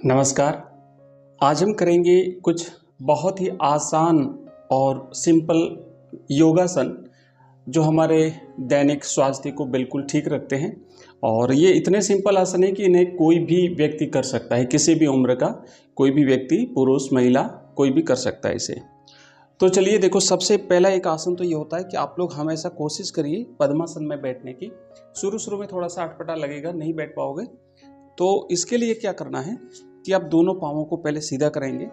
नमस्कार। आज हम करेंगे कुछ बहुत ही आसान और सिंपल योगासन जो हमारे दैनिक स्वास्थ्य को बिल्कुल ठीक रखते हैं। और ये इतने सिंपल आसन है कि इन्हें कोई भी व्यक्ति कर सकता है, किसी भी उम्र का कोई भी व्यक्ति, पुरुष महिला कोई भी कर सकता है इसे। तो चलिए देखो, सबसे पहला एक आसन तो ये होता है कि आप लोग हमेशा कोशिश करिए पद्मासन में बैठने की। शुरू में थोड़ा सा अटपटा लगेगा, नहीं बैठ पाओगे। तो इसके लिए क्या करना है कि आप दोनों पाँवों को पहले सीधा करेंगे।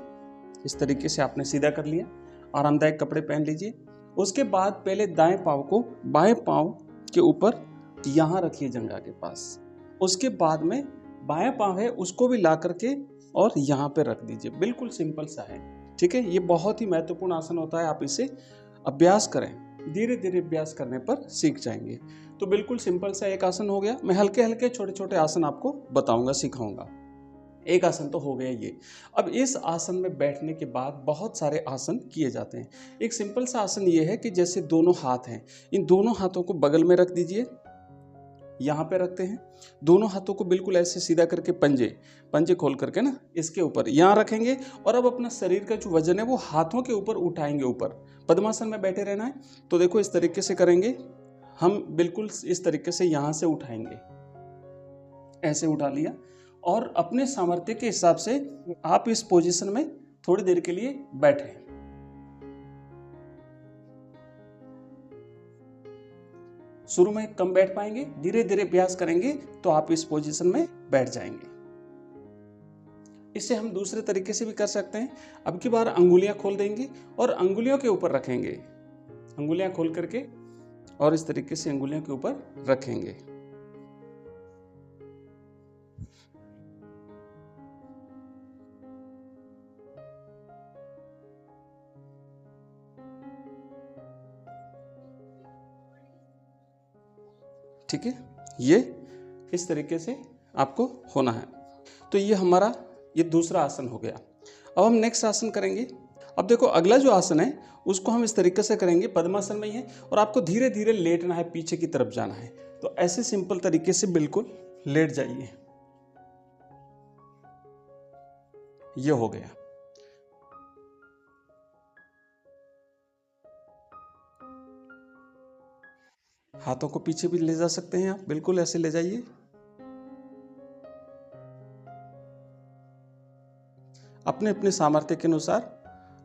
इस तरीके से आपने सीधा कर लिया, आरामदायक कपड़े पहन लीजिए। उसके बाद पहले दाएं पाँव को बाएं पाँव के ऊपर यहाँ रखिए, जंघा के पास। उसके बाद में बायां पाँव है उसको भी ला करके और यहाँ पे रख दीजिए। बिल्कुल सिंपल सा है, ठीक है। ये बहुत ही महत्वपूर्ण आसन होता है, आप इसे अभ्यास करें, धीरे धीरे अभ्यास करने पर सीख जाएंगे। तो बिल्कुल सिंपल सा एक आसन हो गया। मैं हल्के हल्के छोटे छोटे आसन आपको बताऊंगा, सिखाऊंगा। एक आसन तो हो गया ये। अब इस आसन में बैठने के बाद बहुत सारे आसन किए जाते हैं। एक सिंपल सा आसन ये है कि जैसे दोनों हाथ हैं, इन दोनों हाथों को बगल में रख दीजिए। यहाँ पे रखते हैं, दोनों हाथों को बिल्कुल ऐसे सीधा करके पंजे खोल करके ना इसके ऊपर यहाँ रखेंगे। और अब अपना शरीर का जो वजन है वो हाथों के ऊपर उठाएंगे। ऊपर पद्मासन में बैठे रहना है। तो देखो इस तरीके से करेंगे हम, बिल्कुल इस तरीके से यहाँ से उठाएंगे, ऐसे उठा लिया। और अपने सामर्थ्य के हिसाब से आप इस पोजीशन में थोड़ी देर के लिए बैठे। शुरू में कम बैठ पाएंगे, धीरे धीरे अभ्यास करेंगे तो आप इस पोजीशन में बैठ जाएंगे। इसे हम दूसरे तरीके से भी कर सकते हैं। अब की बार अंगुलियां खोल देंगे और अंगुलियों के ऊपर रखेंगे, अंगुलियां खोल करके और इस तरीके से अंगुलियों के ऊपर रखेंगे। ठीक है, ये इस तरीके से आपको होना है। तो ये हमारा ये दूसरा आसन हो गया। अब हम नेक्स्ट आसन करेंगे। अब देखो अगला जो आसन है उसको हम इस तरीके से करेंगे, पद्मासन में ही है, और आपको धीरे धीरे लेटना है, पीछे की तरफ जाना है। तो ऐसे सिंपल तरीके से बिल्कुल लेट जाइए। ये हो गया। हाथों को पीछे भी ले जा सकते हैं आप, बिल्कुल ऐसे ले जाइए। अपने अपने सामर्थ्य के अनुसार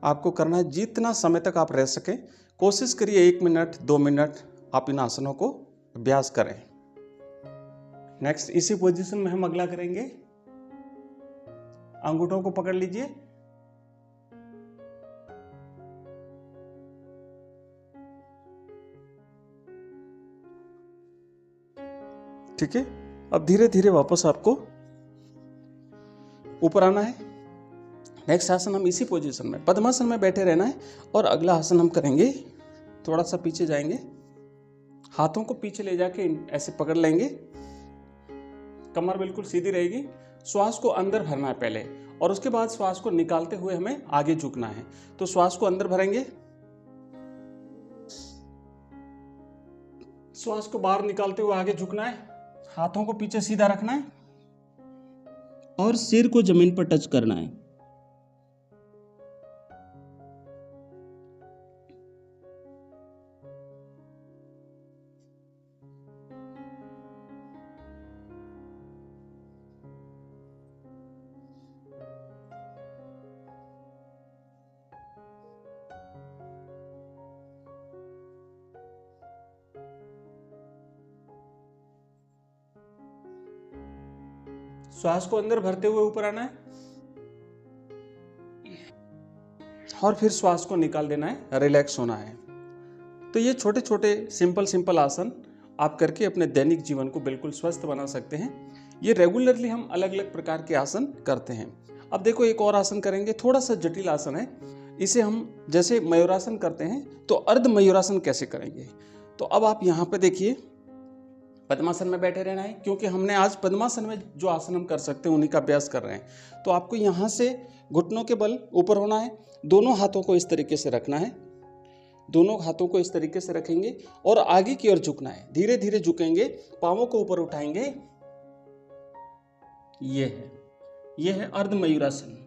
आपको करना है, जितना समय तक आप रह सकें। कोशिश करिए 1 मिनट 2 मिनट आप इन आसनों को अभ्यास करें। नेक्स्ट इसी पोजीशन में हम अगला करेंगे। अंगूठों को पकड़ लीजिए, ठीक है। अब धीरे धीरे वापस आपको ऊपर आना है। नेक्स्ट आसन हम इसी पोजीशन में पद्मासन में बैठे रहना है। और अगला आसन हम करेंगे, थोड़ा सा पीछे जाएंगे, हाथों को पीछे ले जाके ऐसे पकड़ लेंगे, कमर बिल्कुल सीधी रहेगी। श्वास को अंदर भरना है पहले, और उसके बाद श्वास को निकालते हुए हमें आगे झुकना है। तो श्वास को अंदर भरेंगे, श्वास को बाहर निकालते हुए आगे झुकना है, हाथों को पीछे सीधा रखना है और सिर को जमीन पर टच करना है। श्वास को अंदर भरते हुए ऊपर आना है और फिर श्वास को निकाल देना है, रिलैक्स होना है। तो ये छोटे छोटे सिंपल आसन आप करके अपने दैनिक जीवन को बिल्कुल स्वस्थ बना सकते हैं। ये रेगुलरली हम अलग अलग प्रकार के आसन करते हैं। अब देखो एक और आसन करेंगे, थोड़ा सा जटिल आसन है। इसे हम जैसे मयूरासन करते हैं तो अर्ध मयूरासन कैसे करेंगे। तो अब आप यहाँ पे देखिए, पद्मासन में बैठे रहना है, क्योंकि हमने आज पद्मासन में जो आसन हम कर सकते हैं उन्हीं का अभ्यास कर रहे हैं। तो आपको यहाँ से घुटनों के बल ऊपर होना है, दोनों हाथों को इस तरीके से रखना है, दोनों हाथों को इस तरीके से रखेंगे और आगे की ओर झुकना है। धीरे धीरे झुकेंगे, पांवों को ऊपर उठाएंगे, ये है। यह है अर्ध मयूरासन।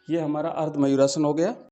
ये हमारा अर्ध मयूरासन हो गया।